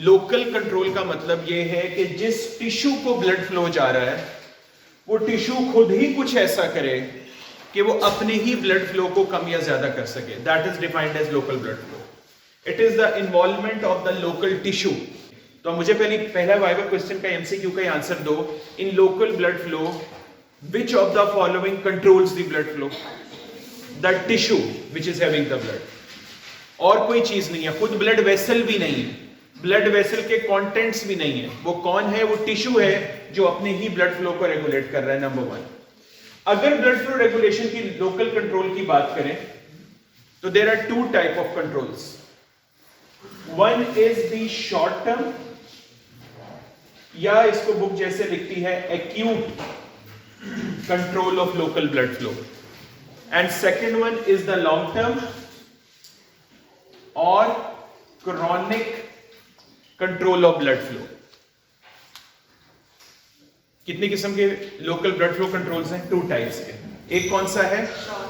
Local control का मतलब यह है कि जिस टिश्यू को ब्लड फ्लो जा रहा है वो टिश्यू खुद ही कुछ ऐसा करे कि वो अपने ही ब्लड फ्लो को कम या ज्यादा कर सके. That is defined as local blood flow. It is the involvement of the local tissue. तो मुझे पहला वाइवा क्वेश्चन का एमसीक्यू का आंसर दो. In local blood flow which of the following controls the blood flow? The tissue which is having the blood. और कोई चीज नहीं है, खुद ब्लड वेसल भी नहीं है, ब्लड वेसल के कंटेंट्स भी नहीं है. वो कौन है? वो टिश्यू है जो अपने ही ब्लड फ्लो को रेगुलेट कर रहा है. Number one. अगर ब्लड फ्लो रेगुलेशन की लोकल कंट्रोल की बात करें तो there are two type of controls. One is the short term, या इसको बुक जैसे लिखती है acute control of local blood flow, and second one is the long term or chronic control of blood flow. कितनी किस्म के local blood flow controls हैं? Two types के. एक कौन सा है?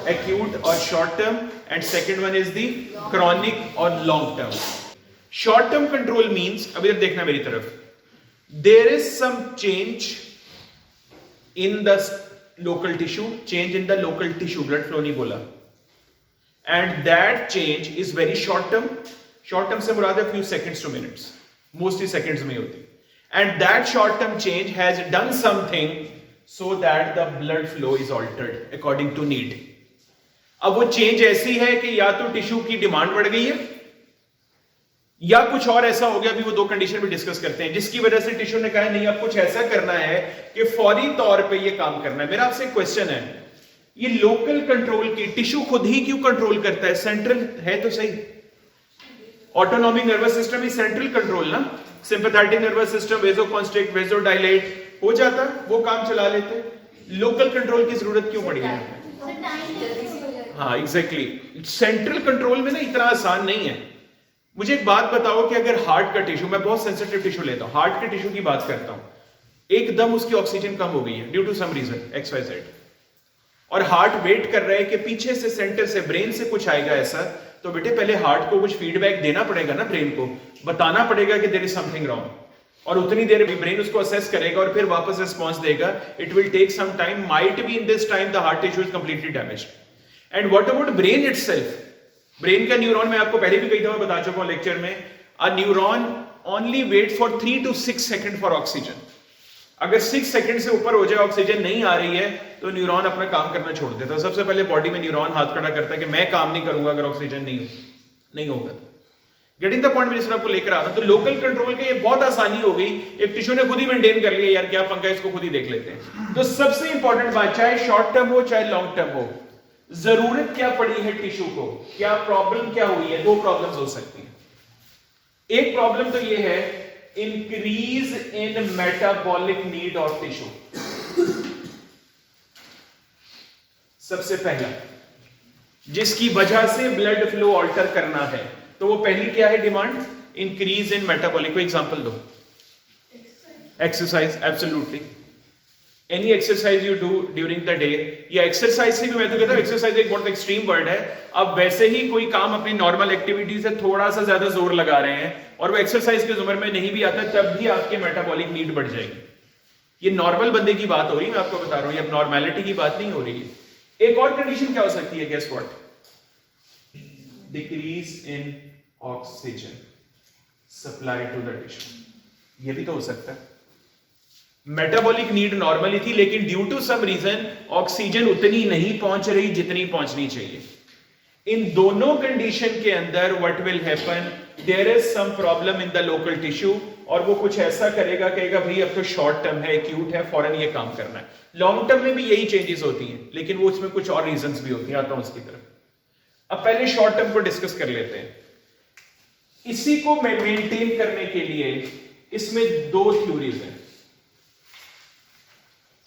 एक्यूट और short term, and second one is the chronic और long term. Short term control means, अभी देखना मेरी तरफ, there is some change in the local tissue, change in the local tissue, blood flow नहीं बोला, and that change is very short term. short term से मुराद है few seconds to minutes, mostly seconds में होती, and that short term change has done something so that the blood flow is altered according to need. अब वो change ऐसी है कि या तो टिश्यू की डिमांड बढ़ गई है या कुछ और ऐसा हो गया. अभी वो दो कंडीशन भी डिस्कस करते हैं जिसकी वजह से टिश्यू ने कहा नहीं अब कुछ ऐसा करना है कि फौरी तौर पे ये काम करना है. मेरा आपसे क्वेश्चन है, ये लोकल कंट्रोल की टिश्यू खुद ही क्यों कंट्रोल करता है? सेंट्रल है तो सही. ऑटोनॉमिक नर्वस सिस्टम ही सेंट्रल कंट्रोल ना. सिंपैथेटिक नर्वस सिस्टम वेसोकॉन्स्ट्रिक्ट, वेसोडाइलेट हो जाता, वो काम चला लेते. लोकल कंट्रोल की जरूरत क्यों पड़ी है? हाँ एग्जैक्टली. सेंट्रल कंट्रोल में ना इतना आसान नहीं है. मुझे एक बात बताओ कि अगर हार्ट का टिश्यू, मैं बहुत सेंसिटिव टिश्यू लेता हूं, हार्ट के टिश्यू की बात करता हूं, एकदम उसकी ऑक्सीजन कम हो गई है due to some reason XYZ, और हार्ट वेट कर रहा है कि पीछे से सेंटर से ब्रेन से कुछ आएगा ऐसा, तो बेटे पहले हार्ट को कुछ फीडबैक देना पड़ेगा ना, ब्रेन को बताना पड़ेगा कि देयर इज समथिंग रॉन्ग, और उतनी देर भी ब्रेन उसको असेस करेगा और फिर वापस रिस्पॉन्स देगा. It will take some time, might be in this time the heart tissue is completely damaged. And what about brain itself? Brain का न्यूरॉन, मैं आपको पहले भी कही था, मैं बता चुका हूं लेक्चर में, a neuron only wait for 3 to 6 second for oxygen. अगर 6 सेकंड से ऊपर हो जाए, ऑक्सीजन नहीं आ रही है, तो न्यूरॉन अपना काम करना छोड़ देता है. सबसे पहले बॉडी में न्यूरॉन हाथ खड़ा करता है कि मैं काम नहीं करूंगा अगर ऑक्सीजन नहीं होगा. गेटिंग द पॉइंट, मैं आपको लेकर आ रहा हूं. तो लोकल कंट्रोल के ये बहुत आसानी हो गई, एक टिश्यू ने खुद ही मेंटेन कर लिया, यार क्या पंगा, इसको खुद ही देख लेते हैं. तो सबसे इंपॉर्टेंट बात, चाहे शॉर्ट टर्म हो चाहे लॉन्ग टर्म हो, जरूरत क्या पड़ी है टिश्यू को, क्या प्रॉब्लम क्या हुई है? दो प्रॉब्लम्स हो सकती हैं. एक प्रॉब्लम तो ये है, increase in metabolic need of tissue. सबसे पहला, जिसकी वजह से ब्लड फ्लो ऑल्टर करना है, तो वो पहली क्या है डिमांड? Increase in metabolic. कोई एग्जांपल दो. Exercise. Absolutely. Any exercise you do during the day, या एक्सरसाइज से भी मैं तो कहता हूं एक्सरसाइज एक बहुत एक्सट्रीम वर्ड है. अब वैसे ही कोई काम अपनी नॉर्मल एक्टिविटी से थोड़ा सा ज्यादा जोर लगा रहे हैं और वो एक्सरसाइज के जुमर में नहीं भी आता, तब भी आपके मेटाबॉलिक नीड बढ़ जाएगी. ये नॉर्मल बंदे की बात हो रही है, मैं आपको बता रहा हूं, ये अब नॉर्मेलिटी की बात नहीं हो रही है. एक और कंडीशन क्या हो सकती है? Guess what? Decrease in oxygen supply to the tissue. ये भी तो हो सकता है. मेटाबॉलिक नीड नॉर्मली थी, लेकिन due to some reason oxygen उतनी नहीं पहुंच रही जितनी पहुंचनी चाहिए. इन दोनों कंडीशन के अंदर what will happen, there is some problem in the local tissue, और वो कुछ ऐसा कहेगा भाई अब तो शॉर्ट टर्म है, एक्यूट है, फौरन ये काम करना है. लॉन्ग टर्म में भी यही चेंजेस होती हैं, लेकिन वो उसमें कुछ और रीजंस भी होती हैं. आता हूं उसकी तरफ. अब पहले शॉर्ट टर्म को डिस्कस कर लेते हैं. इसी को मेंटेन करने के लिए इसमें दो थ्योरीज हैं.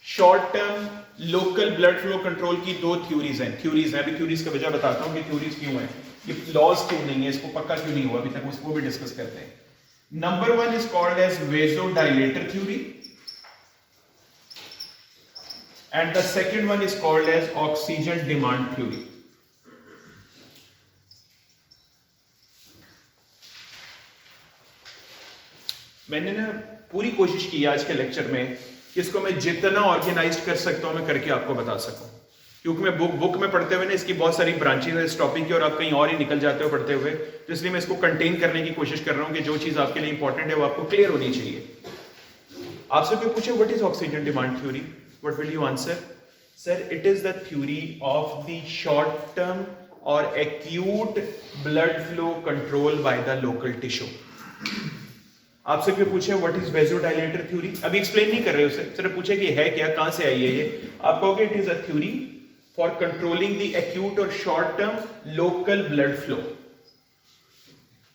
Short term local blood flow control की दो थ्योरीज हैं. अभी थ्योरीज का वजह बताता हूं कि थ्योरीज क्यों है, ये लॉज क्यों नहीं है, इसको पक्का क्यों नहीं हुआ अभी तक, उसको भी डिस्कस करते हैं. Number one is called as vasodilator theory, and the second one is called as oxygen demand theory. मैंने ना पूरी कोशिश की आज के लेक्चर में कि इसको मैं जितना ऑर्गेनाइज कर सकता हूं मैं करके आपको बता सकूं, क्योंकि मैं बुक में पढ़ते हुए ना इसकी बहुत सारी ब्रांचेज है इस टॉपिक की और आप कहीं और ही निकल जाते हो पढ़ते हुए, तो इसलिए मैं इसको कंटेन करने की कोशिश कर रहा हूं कि जो चीज आपके लिए इंपॉर्टेंट है वो आपको क्लियर होनी चाहिए। आपसे कोई पूछे what is oxygen demand theory, what will you answer? Sir, it is the theory of the short term और acute blood flow control by the local tissue. आपसे कोई पूछे व्हाट इज वेसोडाइलेटर थ्योरी, अभी एक्सप्लेन नहीं कर रहे उसे, सिर्फ पूछे कि है क्या, कहां से आई है ये, आप कहोगे it is a theory for controlling the acute और short term local blood flow.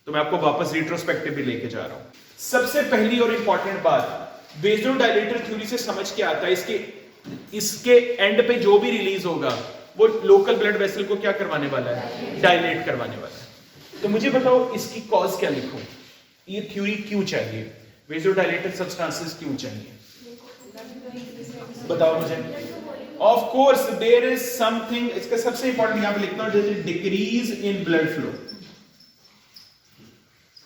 तो मैं आपको वापस रिट्रोस्पेक्टिव भी लेके जा रहा हूं। सबसे पहली और इंपॉर्टेंट बात वेसोडाइलेटर थ्योरी से समझ के आता है, इसके एंड पे जो भी रिलीज होगा वो लोकल ब्लड वेसल को क्या करवाने वाला है, डायलेट करवाने वाला है। तो मुझे बताओ इसकी कॉज क्या लिखूं, ये थ्योरी क्यों चाहिए, वेसोडाइलेटर सब्सटेंसेस क्यों चाहिए, बताओ मुझे। Of course there is something, इसका सबसे इंपॉर्टेंट यहां पे लिखता हूं डिक्रीज इन ब्लड फ्लो,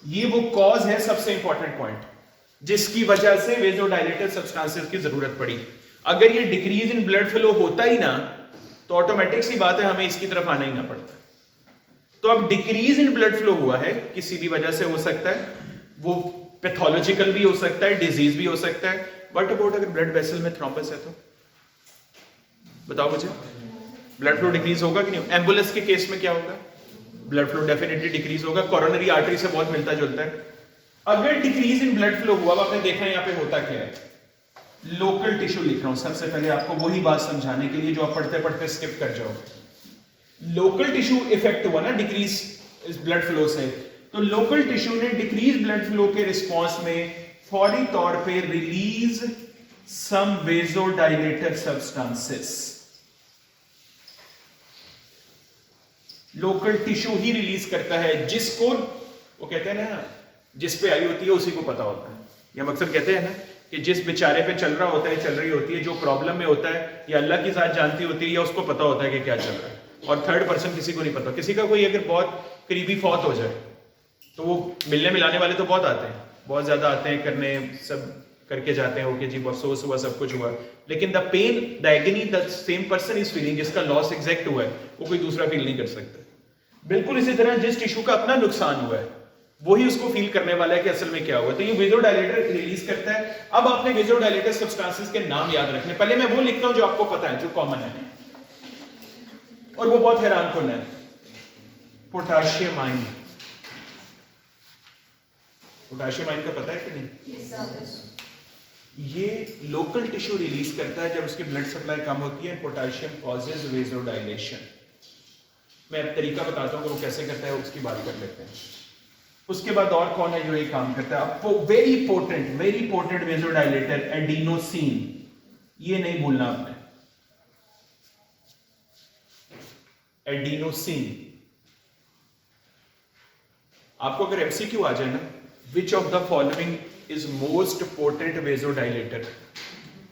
ये वो कॉज है, सबसे इंपॉर्टेंट पॉइंट जिसकी वजह से वेसोडाइलेटर सब्सटेंसेस की जरूरत पड़ी। अगर ये डिक्रीज इन ब्लड फ्लो होता ही ना तो ऑटोमेटिक सी बात है हमें इसकी तरफ आना ही ना पड़ता। तो अब डिक्रीज इन ब्लड फ्लो हुआ है, किसी भी वजह से हो सकता है, वो पैथोलॉजिकल भी हो सकता है, डिजीज भी हो सकता है, बट अबाउट अगर ब्लड वेसल में थ्रोम्बस है तो बताओ मुझे, ब्लड फ्लो डिक्रीज होगा कि नहीं? एम्बुलेंस के केस में क्या होगा, ब्लड फ्लो डेफिनेटली डिक्रीज होगा, कोरोनरी आर्टरी से बहुत मिलता जुलता है। अगर डिक्रीज इन ब्लड फ्लो हुआ, आपने देखा यहां पे होता क्या है, लोकल टिश्यू लिख रहा हूं सबसे पहले आपको वही बात समझाने के लिए जो आप पढ़ते पढ़ते स्किप कर जाओ। लोकल टिश्यू इफेक्ट हुआ ना डिक्रीज इस ब्लड फ्लो से, तो लोकल टिश्यू ने डिक्रीज ब्लड फ्लो के रिस्पॉन्स में फौरी तौर पे release some vasodilator substances, local tissue ही रिलीज करता है, जिसको वो कहते हैं ना जिस पे आई होती है उसी को पता होता है, या मकसद कहते हैं ना कि जिस बेचारे पे चल रहा होता है, चल रही होती है, जो प्रॉब्लम में होता है, या अल्लाह की जात जानती होती है या उसको पता होता है कि क्या चल रहा है, और थर्ड पर्सन किसी को नहीं पता। किसी का कोई अगर बहुत करीबी फौत हो जाए तो वो मिलने मिलाने वाले तो बहुत आते हैं, बहुत ज्यादा आते हैं, करने सब करके जाते हैं, ओके जी अफसोस हुआ, सब कुछ हुआ, लेकिन the pain the agony the same person is feeling, जिसका लॉस एग्जैक्ट हुआ है वो कोई दूसरा फील नहीं कर सकता। बिल्कुल इसी तरह जिस टिश्यू का अपना नुकसान हुआ है वही उसको फील करने वाला है कि असल में क्या हुआ। तो ये वेसोडाइलेटर रिलीज करता है। अब आपने वेसोडाइलेटर सब्सटेंसेस के नाम याद रखने, पहले मैं वो लिखता हूं जो आपको पता है, जो कॉमन है, और वो बहुत हैरान करना है, पोटाशियम आयन। पोटाशियम आयन का पता है कि नहीं? ये लोकल टिश्यू रिलीज करता है जब उसकी ब्लड सप्लाई कम होती है, पोटाशियम कॉजेज वेसोडाइलेशन। मैं अब तरीका बताता हूं कि वो कैसे करता है, उसकी बात कर लेते हैं। उसके बाद और कौन है जो ये काम करता है, आपको वेरी इंपॉर्टेंट वेसोडाइलेटर एडिनोसिन, ये नहीं भूलना आपने, एडिनोसिन। आपको अगर एमसीक्यू आ जाए ना, विच of the following is most potent vasodilator,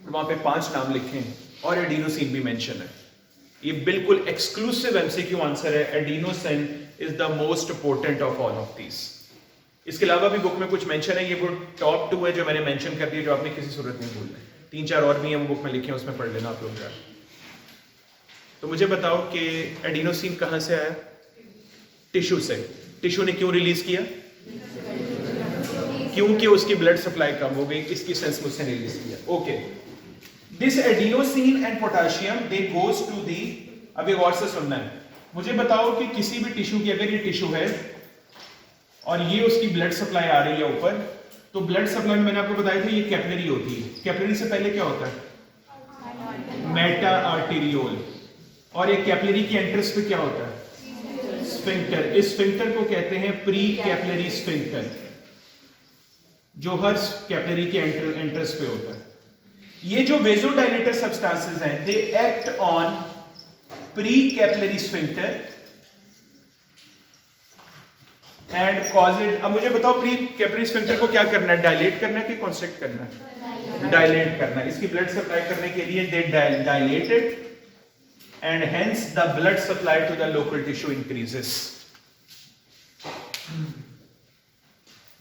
वहां पे 5 नाम लिखे हैं और एडिनोसिन भी मेंशन है। ये बिल्कुल एक्सक्लूसिव एमसीक्यू आंसर है, adenosine is the most potent of all of these. इसके अलावा भी बुक में कुछ मेंशन है, ये वो टॉप 2 है जो मैंने मेंशन कर दिया, जो आपने किसी सूरत नहीं भूलना है। 3-4 और भी हैं वो बुक में लिखे हैं, उसमें पढ़ लेना आप लोग जाकर। तो मुझे बताओ कि एडिनोसिन कहां से आया? टिश्यू से। टिश्यू ने क्यों रिलीज किया? क्योंकि उसकी ब्लड सप्लाई कम हो गई, इसकी सेंस मुझसे रिलीज किया। Okay, this adenosine and potassium they goes to the, अभी गौर से सुनना है, मुझे बताओ कि किसी भी टिश्यू की, अगर ये टिश्यू है और ये उसकी ब्लड सप्लाई आ रही है ऊपर, तो ब्लड सप्लाई में मैंने आपको बताया था ये कैपिलरी होती है। कैपिलरी से पहले क्या होता है? Meta arteriole. और एक कैपिलरी की एंट्रेंस पे क्या होता है? स्फिंक्टर। इस स्फिंक्टर को कहते हैं प्री कैपिलरी स्फिंक्टर, जो हर कैपिलरी के एंट्रेंस पे होता है। ये जो वेसोडाइलेटर सब्सटेंसेस हैं, they act on pre capillary sphincter and cause it. अब मुझे बताओ प्री कैपिलरी स्फिंक्टर को क्या करना है? डायलेट करना है कि कॉन्स्ट्रिक्ट करना है? डायलेट करना है। इसकी ब्लड सप्लाई करने के लिए they dilate it and hence the blood supply to the local tissue increases.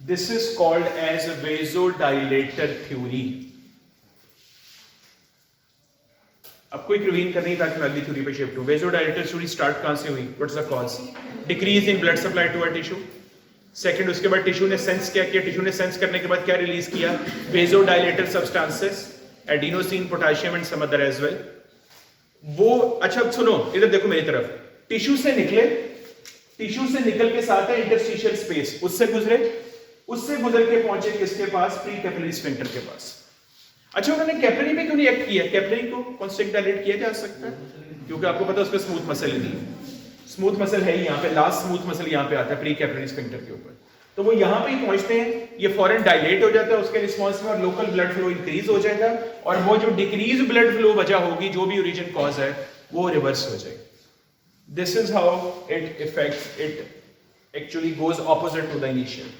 This is called as vasodilator theory. आपको एक रिवीन करनी है ताकि मैं अगली थ्योरी पे शिफ्ट हूं। वेजोडाइलेटर थ्योरी स्टार्ट कहां से हुई? What's the cause? Decrease in blood supply to a tissue. Second, उसके बाद टिश्यू ने सेंस क्या किया? टिश्यू ने सेंस करने के बाद क्या रिलीज किया? Vasodilator substances, adenosine, potassium and some other as well. वो अच्छा सुनो, इधर देखो मेरी तरफ। टिश्यू से निकले, टिश्यू से निकल के साथ है इंटरस्टिशियल स्पेस, उससे गुजरे, उससे गुजर के पहुंचे किसके पास? प्री कैपिलरी स्फिंक्टर के पास। अच्छा, उन्होंने कैपिलरी पे क्यों नहीं एक्ट किया? कैपिलरी को कॉन्स्ट्रिक्ट किया जा सकता है क्योंकि आपको पता है उसका स्मूथ मसल ही नहीं है। स्मूथ मसल है ही यहाँ पे, लास्ट स्मूथ मसल यहाँ पे आता है प्री कैपिलरी स्फिंक्टर के ऊपर। तो वो यहाँ पे ही पहुंचते हैं, ये फॉरन डायलेट हो जाता है उसके रिस्पॉन्स में और लोकल ब्लड फ्लो इंक्रीज हो जाएगा और वो जो डिक्रीज ब्लड फ्लो वजह होगी, जो भी ओरिजिन कॉज है, वो रिवर्स हो जाएगी। This is how it affects, it actually goes opposite to the initial.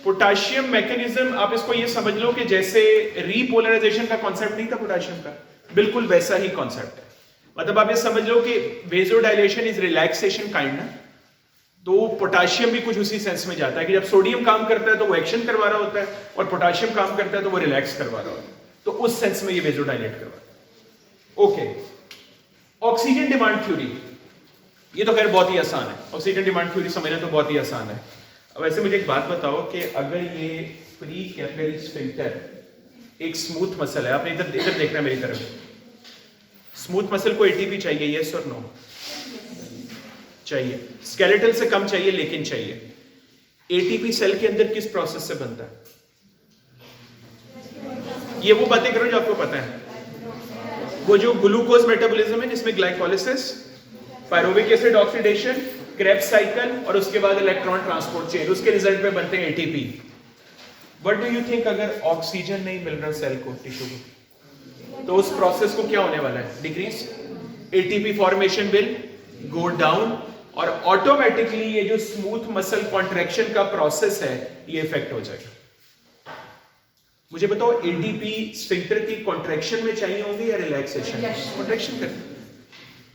Potassium mechanism, आप इसको ये समझ लो कि जैसे रीपोलराइजेशन का कॉन्सेप्ट नहीं था पोटेशियम का, बिल्कुल वैसा ही कॉन्सेप्ट है। मतलब आप ये समझ लो कि वेजोडाइलेशन इज रिलैक्सेशन काइंड ना, तो पोटेशियम भी कुछ उसी सेंस में जाता है कि जब सोडियम काम करता है तो वो एक्शन करवा रहा होता है और पोटेशियम काम करता है तो वो रिलैक्स करवा रहा होता है, तो उस सेंस में ये वेजोडाइलेट करवा रहा है। ओके, ऑक्सीजन डिमांड थ्योरी, ये तो खैर बहुत ही आसान है, ऑक्सीजन डिमांड थ्योरी समझना तो बहुत ही आसान है। अब वैसे मुझे एक बात बताओ कि अगर ये प्री कैपिलरी स्फिंक्टर एक स्मूथ मसल है, आपने इधर देखना है मेरी तरफ, स्मूथ मसल को एटीपी चाहिए, यस और नो? चाहिए। स्केलेटल से कम चाहिए लेकिन चाहिए। एटीपी सेल के अंदर किस प्रोसेस से बनता है? ये वो बातें करो जो आपको पता है। वो जो ग्लूकोज मेटाबॉलिज्म है जिसमें glycolysis, pyruvic acid oxidation, Krebs cycle और उसके बाद इलेक्ट्रॉन ट्रांसपोर्ट चेन, उसके रिजल्ट में बनते हैं ATP. What do you think, अगर ऑक्सीजन नहीं मिल रहा सेल को, टिश्यू को, तो उस प्रोसेस को क्या होने वाला है? Decrease. ATP formation will go down और ऑटोमेटिकली ये जो स्मूथ मसल कॉन्ट्रैक्शन का प्रोसेस है ये इफेक्ट हो जाएगा। मुझे बताओ, एटीपी स्फिंक्टर की कॉन्ट्रैक्शन में चाहिए होंगे या रिलैक्सेशन? कॉन्ट्रैक्शन करते।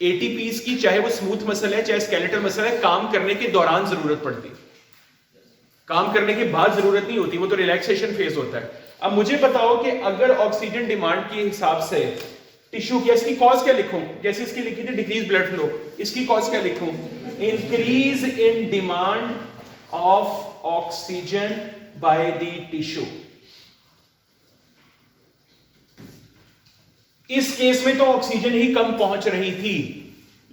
एटीपीज की चाहे वो स्मूथ मसल है चाहे स्केलेटल मसल है, काम करने के दौरान जरूरत पड़ती है, काम करने के बाद जरूरत नहीं होती, वो तो रिलैक्सेशन फेज होता है। अब मुझे बताओ कि अगर ऑक्सीजन डिमांड के हिसाब से टिश्यू की, इसकी कॉज क्या लिखूं? जैसे इसकी लिखी थी डिक्रीज ब्लड फ्लो, इसकी कॉज क्या लिखूं? Increase in demand of oxygen by the tissue. इस केस में तो ऑक्सीजन ही कम पहुंच रही थी,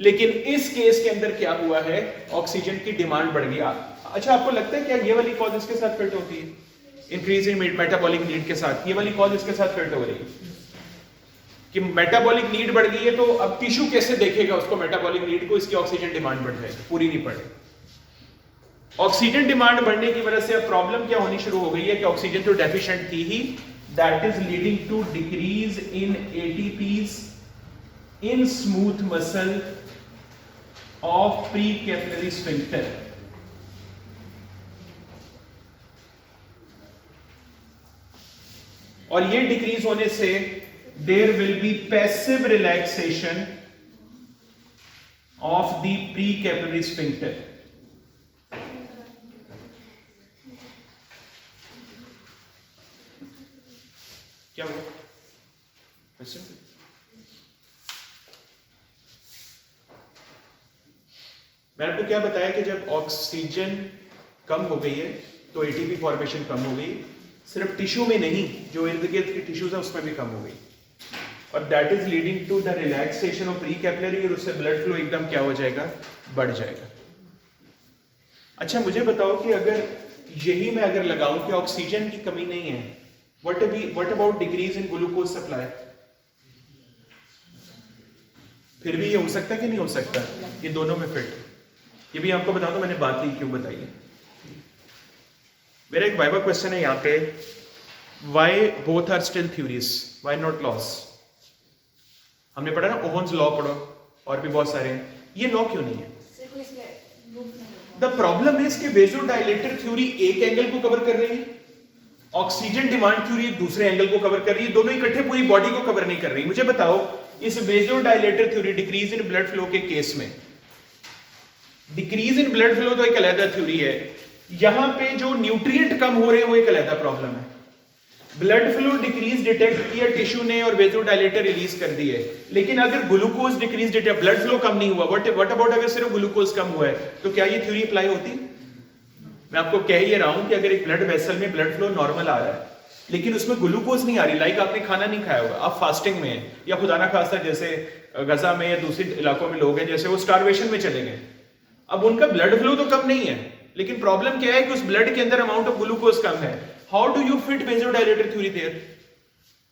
लेकिन इस केस के अंदर क्या हुआ है? ऑक्सीजन की डिमांड बढ़ गई। अच्छा, आपको लगता है क्या ये वाली कॉज इसके साथ फिट होती है? इंक्रीज इन मेटाबॉलिक नीड के साथ ये वाली कॉज इसके साथ फिट हो रही है कि मेटाबॉलिक नीड बढ़ गई है, तो अब टिश्यू कैसे देखेगा उसको मेटाबॉलिक नीड को? इसकी ऑक्सीजन डिमांड बढ़ जाएगी, पूरी नहीं पड़ेगी। ऑक्सीजन डिमांड बढ़ने की वजह से अब प्रॉब्लम क्या होनी शुरू हो गई है कि ऑक्सीजन तो डेफिशिएंट थी ही, that is leading to decrease in ATPs in smooth muscle of precapillary sphincter. और ये डिक्रीज होने से there will be passive relaxation of the precapillary sphincter. क्या हुआ? मैंने आपको क्या बताया कि जब ऑक्सीजन कम हो गई है तो एटीपी फॉर्मेशन कम हो गई, सिर्फ टिश्यू में नहीं, जो इर्द गिर्द के टिश्यूज है उसमें भी कम हो गई, और that is leading to the relaxation of pre capillary, और उससे ब्लड फ्लो एकदम क्या हो जाएगा? बढ़ जाएगा। अच्छा, मुझे बताओ कि अगर यही मैं अगर लगाऊं कि ऑक्सीजन की कमी नहीं है, what about decrease in glucose supply? फिर भी ये हो सकता है कि नहीं हो सकता? ये दोनों में फिट। ये भी आपको बताऊं तो मैंने बात ही क्यों बताई है। मेरा एक वाइवा क्वेश्चन है यहाँ पे, why both are still theories, why not laws? हमने पढ़ा ना ओहम्स लॉ, पढ़ो, और भी बहुत सारे हैं, ये लॉ क्यों नहीं है? द प्रॉब्लम इज कि वेजोडाइलेटर थ्योरी एक एंगल को कवर कर रही है, ऑक्सीजन डिमांड थ्योरी दूसरे एंगल को कवर कर रही है, दोनों इकट्ठे पूरी बॉडी को कवर नहीं कर रही। मुझे बताओ, इस vasodilator theory decrease in blood flow के केस में डिक्रीज इन ब्लड फ्लो तो एक अलग थ्योरी है, यहां पे जो न्यूट्रिएंट कम हो रहे हैं वो एक अलग प्रॉब्लम है। ब्लड फ्लो डिक्रीज डिटेक्ट किया टिश्यू ने और वेसोडाइलेटर रिलीज कर दिए, लेकिन अगर glucose decrease detect, blood flow कम नहीं हुआ, व्हाट अबाउट अगर सिर्फ ग्लूकोज कम हुआ है, तो क्या ये थ्योरी अप्लाई होती? मैं आपको कह ही रहा हूं कि अगर एक ब्लड वेसल में ब्लड फ्लो नॉर्मल आ रहा है लेकिन उसमें ग्लूकोज नहीं आ रही, लाइक आपने खाना नहीं खाया होगा, आप फास्टिंग में हैं, या खुदा ना खास्ता जैसे गजा में या दूसरे इलाकों में लोग हैं जैसे वो स्टारवेशन में चले गए, अब उनका ब्लड फ्लो तो कम नहीं है लेकिन प्रॉब्लम क्या है कि उस ब्लड के अंदर अमाउंट ऑफ ग्लूकोज कम है। How do you fit vasodilator theory there?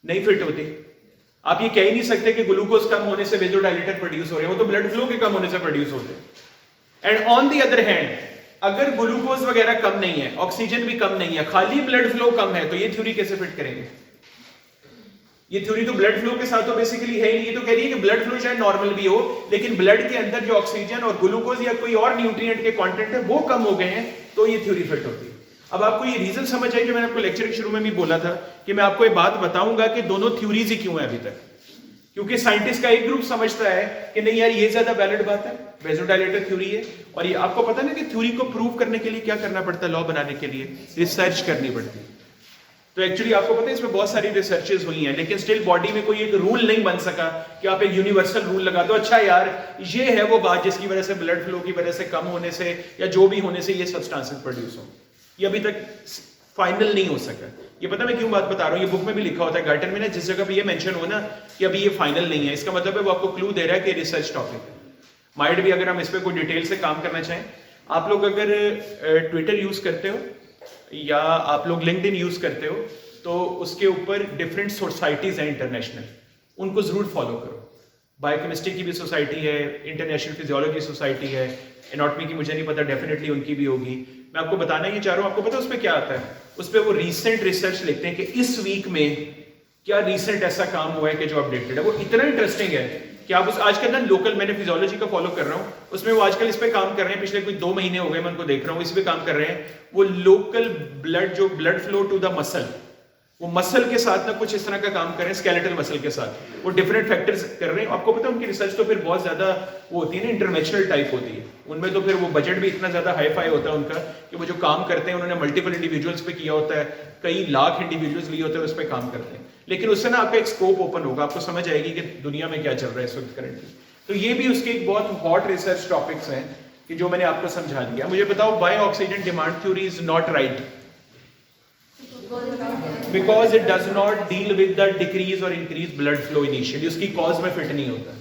नहीं फिट होती। आप ये कह ही नहीं सकते कि ग्लूकोज कम होने से वेसोडाइलेटर प्रोड्यूस हो रहे हैं, वो तो ब्लड फ्लो के कम होने से प्रोड्यूस होते हैं। And on the other hand अगर ग्लूकोज वगैरह कम नहीं है, ऑक्सीजन भी कम नहीं है, खाली ब्लड फ्लो कम है, तो ये थ्योरी कैसे फिट करेंगे? ये थ्योरी तो ब्लड फ्लो के साथ तो बेसिकली है ही नहीं। ये तो कह रही है कि ब्लड फ्लो चाहे नॉर्मल भी हो लेकिन ब्लड के अंदर जो ऑक्सीजन और ग्लूकोज या कोई और न्यूट्रिएंट के कंटेंट है वो कम हो गए हैं, तो ये थ्योरी फिट होती है। अब आपको ये रीजन समझ आई जो मैंने आपको लेक्चर के शुरू में भी बोला था कि मैं आपको ये बात बताऊंगा कि दोनों थ्योरीज ही क्यों है अभी तक, क्योंकि साइंटिस्ट का एक ग्रुप समझता है कि नहीं यार ये ज्यादा वैलिड बात है, वेसोडाइलेटर थ्योरी है, और ये आपको पता ना कि थ्योरी को प्रूव करने के लिए क्या करना पड़ता है, लॉ बनाने के लिए रिसर्च करनी पड़ती है। तो एक्चुअली आपको पता है इसमें बहुत सारी रिसर्चेस हुई हैं लेकिन स्टिल बॉडी में कोई एक रूल नहीं बन सका कि आप एक यूनिवर्सल रूल लगा दो, अच्छा यार ये है वो बात जिसकी वजह से ब्लड फ्लो की वजह से कम होने से या जो भी होने से ये सब्सटेंसेस प्रोड्यूस हो। ये अभी तक फाइनल नहीं हो सका। ये पता मैं क्यों बात बता रहा हूँ, ये बुक में भी लिखा होता है गार्टन में ना, जिस जगह पे ये मेंशन हो ना कि अभी ये फाइनल नहीं है, इसका मतलब है वो आपको क्लू दे रहा है कि रिसर्च टॉपिक है। माइट भी अगर हम इस पर कोई डिटेल से काम करना चाहें, आप लोग अगर ट्विटर यूज करते हो या आप लोग लिंक्डइन यूज करते हो तो उसके ऊपर डिफरेंट सोसाइटीज हैं इंटरनेशनल, उनको जरूर फॉलो करो। बायोकेमिस्ट्री की भी सोसाइटी है, इंटरनेशनल फिजियोलॉजी सोसाइटी है, एनाटॉमी की मुझे नहीं पता, डेफिनेटली उनकी भी होगी। मैं आपको बताना ही चाह रहा हूं, आपको पता है उस पर क्या आता है? उस पर वो रीसेंट रिसर्च लिखते हैं कि इस वीक में क्या रीसेंट ऐसा काम हुआ है कि जो अपडेटेड है। वो इतना इंटरेस्टिंग है कि आप उस आजकल ना लोकल, मैंने फिजियोलॉजी का फॉलो कर रहा हूँ, उसमें वो आजकल इस पे काम कर रहे हैं, पिछले कोई 2 महीने हो गए मैं उनको देख रहा हूँ, इस पे काम कर रहे हैं। वो लोकल ब्लड, जो blood flow to the muscle, वो मसल के साथ ना कुछ इस तरह का काम कर रहे हैं, स्केलेटल मसल के साथ, वो डिफरेंट फैक्टर्स कर रहे हैं। आपको पता है उनकी रिसर्च तो फिर बहुत ज्यादा वो होती है ना, इंटरनेशनल टाइप होती है, उनमें तो फिर वो बजट भी इतना ज्यादा हाई फाई होता है उनका कि वो जो काम करते हैं उन्होंने मल्टीपल इंडिविजुअल्स पे किया होता है, कई लाख इंडिविजुअल्स लिए होते हैं, उस पर काम करते हैं। लेकिन उससे ना आपका एक स्कोप ओपन होगा, आपको समझ आएगी कि दुनिया में क्या चल रहा है इस वक्त करेंटली। तो ये भी उसके एक बहुत हॉट रिसर्च टॉपिक्स हैं कि जो मैंने आपको समझा दिया। मुझे बताओ, why oxygen demand theory is not right? Because it does not deal with the decrease or increase blood flow initially, उसकी cause में fit नहीं होता।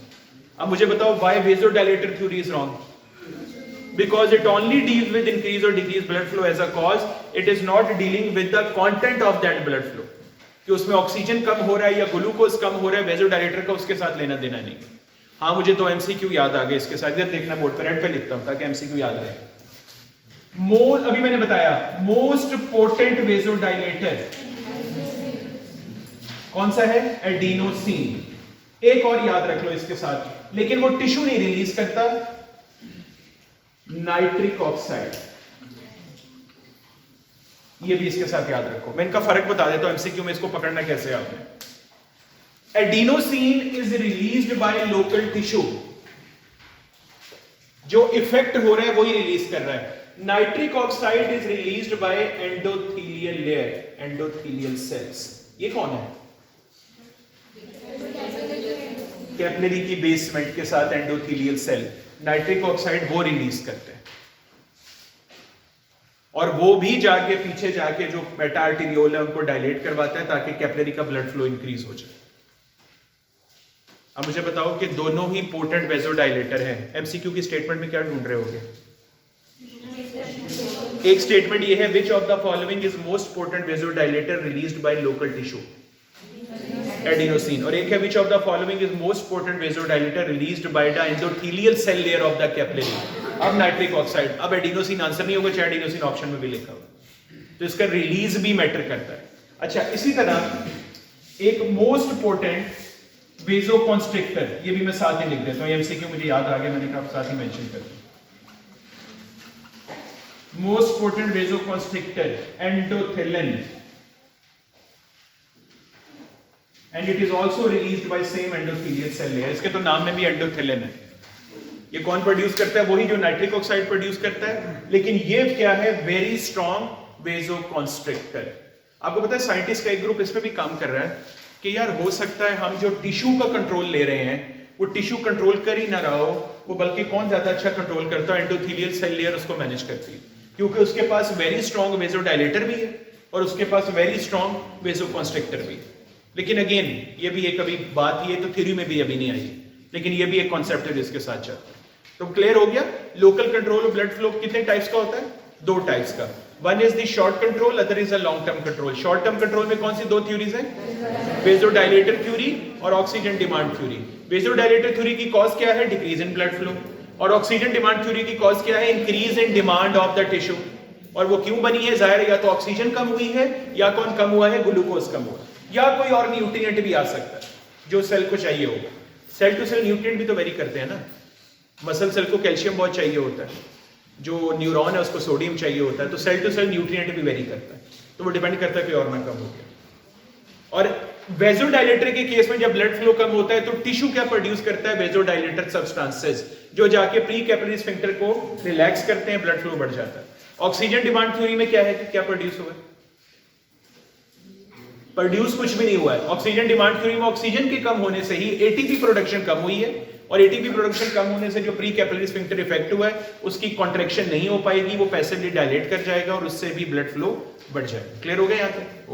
अब मुझे बताओ, why vasodilator theory is wrong? Because it only deals with increase or decrease blood flow as a cause, it is not dealing with the content of that blood flow, कि उसमें oxygen कम हो रहा है या ग्लूकोज कम हो रहा है, vasodilator का उसके साथ लेना देना नहीं। हाँ, मुझे तो MCQ याद आ गया इसके साथ, इधर देखना बोर्ड पर, रेड पे लिखता हूँ ताकि MCQ याद रहे। अभी मैंने बताया मोस्ट पोटेंट वेसोडाइलेटर कौन सा है? एडिनोसिन। एक और याद रख लो इसके साथ, लेकिन वो टिश्यू नहीं रिलीज करता, नाइट्रिक ऑक्साइड। ये भी इसके साथ याद रखो, मैं इनका फर्क बता देता हूं MCQ में, इसको पकड़ना कैसे आपने। Adenosine is released by local tissue, जो इफेक्ट हो रहा है वही रिलीज कर रहा है। Nitric oxide is released by endothelial layer, endothelial cells. ये कौन है? कैपिलरी की बेसमेंट के साथ एंडोथेलियल सेल नाइट्रिक ऑक्साइड वो रिलीज करते हैं, और वो भी जाके पीछे जाके जो मेटा आर्टेरियोल है उनको डायलेट करवाता है ताकि कैपिलरी का ब्लड फ्लो इंक्रीज हो जाए। अब मुझे बताओ कि दोनों ही पोटेंट वेसोडाइलेटर हैं। MCQ की स्टेटमेंट में क्या ढूंढ रहे होगे? एक स्टेटमेंट ये है, which of the following is most potent vasodilator released by local tissue? Adenosine. और एक है, which of the following is most potent vasodilator released by the endothelial cell layer of the capillary? अब nitric oxide. अब adenosine answer नहीं होगा, चाहे adenosine option में भी लिखा हो, तो इसका रिलीज भी मैटर करता है। अच्छा, इसी तरह एक मोस्ट पोटेंट वेसोकॉन्स्ट्रिक्टर, ये भी मैं साथ ही लिख देता हूं, MCQ मुझे याद आ गया, मैंने कहा साथ ही मेंशन कर दिया। Most potent vasoconstrictor endothelin, and it is also released by same endothelial cell layer. इसके तो नाम में भी एंडोथेलिन है। ये कौन प्रोड्यूस करता है? वही जो नाइट्रिक ऑक्साइड प्रोड्यूस करता है। लेकिन ये क्या है? Very strong vasoconstrictor. आपको पता है साइंटिस्ट का एक ग्रुप इस पे भी काम कर रहा है कि यार हो सकता है हम जो टिश्यू का कंट्रोल ले रहे हैं वो टिश्यू कंट्रोल कर ही ना रहा हो, वो बल्कि कौन ज्यादा अच्छा कंट्रोल करता है? एंडोथेलियल सेल लेयर उसको मैनेज करती है, क्योंकि उसके पास वेरी स्ट्रॉन्ग वेजोडाइलेटर भी है और उसके पास वेरी स्ट्रॉन्ग वेजोकॉन्स्ट्रिक्टर भी है। लेकिन अगेन ये भी एक अभी बात, ये तो थ्योरी में भी अभी नहीं आई, लेकिन ये भी एक कॉन्सेप्ट है जिसके साथ चलता है। तो क्लियर हो गया? Local control of blood flow कितने टाइप्स का होता है? 2 टाइप्स का। One is the short control, other is a long term control. Short term control में कौन सी 2 थ्योरीज हैं? वेजोडाइलेटर थ्योरी और oxygen demand theory. Vasodilator theory की कॉज क्या है? Decrease in blood flow. और ऑक्सीजन डिमांड थ्योरी की कॉज क्या है? Increase in demand of the tissue. और वो क्यों बनी है? जाहिर है या तो ऑक्सीजन कम हुई है, या कौन कम हुआ है? ग्लूकोज कम हुआ, या कोई और न्यूट्रिएंट भी आ सकता है जो सेल को चाहिए होगा। सेल टू सेल न्यूट्रिएंट भी तो वेरी करते हैं ना। मसल सेल को कैल्शियम बहुत चाहिए होता है, जो न्यूरॉन है उसको सोडियम चाहिए होता है, तो सेल टू सेल न्यूट्रिएंट भी वेरी करता है, तो वो डिपेंड करता है कि और ना कम हो गया। और वेजोडाइलेटर के केस में जब ब्लड फ्लो कम होता है तो टिश्यू क्या प्रोड्यूस करता है? वेजोडाइलेटर सब्सटेंसेस, जो जाके प्री कैपिलरी स्फिंक्टर को रिलैक्स करते हैं, ब्लड फ्लो बढ़ जाता है। ऑक्सीजन डिमांड थ्योरी में क्या है कि क्या प्रोड्यूस हुआ? प्रोड्यूस कुछ भी नहीं हुआ है। ऑक्सीजन डिमांड थ्योरी में ऑक्सीजन के कम होने से ही एटीपी प्रोडक्शन कम हुई है, और एटीपी प्रोडक्शन कम होने से जो प्री कैपिलरी स्फिंक्टर इफेक्ट हुआ है उसकी कॉन्ट्रैक्शन नहीं हो पाएगी, वो पैसिवली डायलेट कर जाएगा और उससे भी ब्लड फ्लो बढ़ जाएगा। क्लियर हो गया यहाँ तक?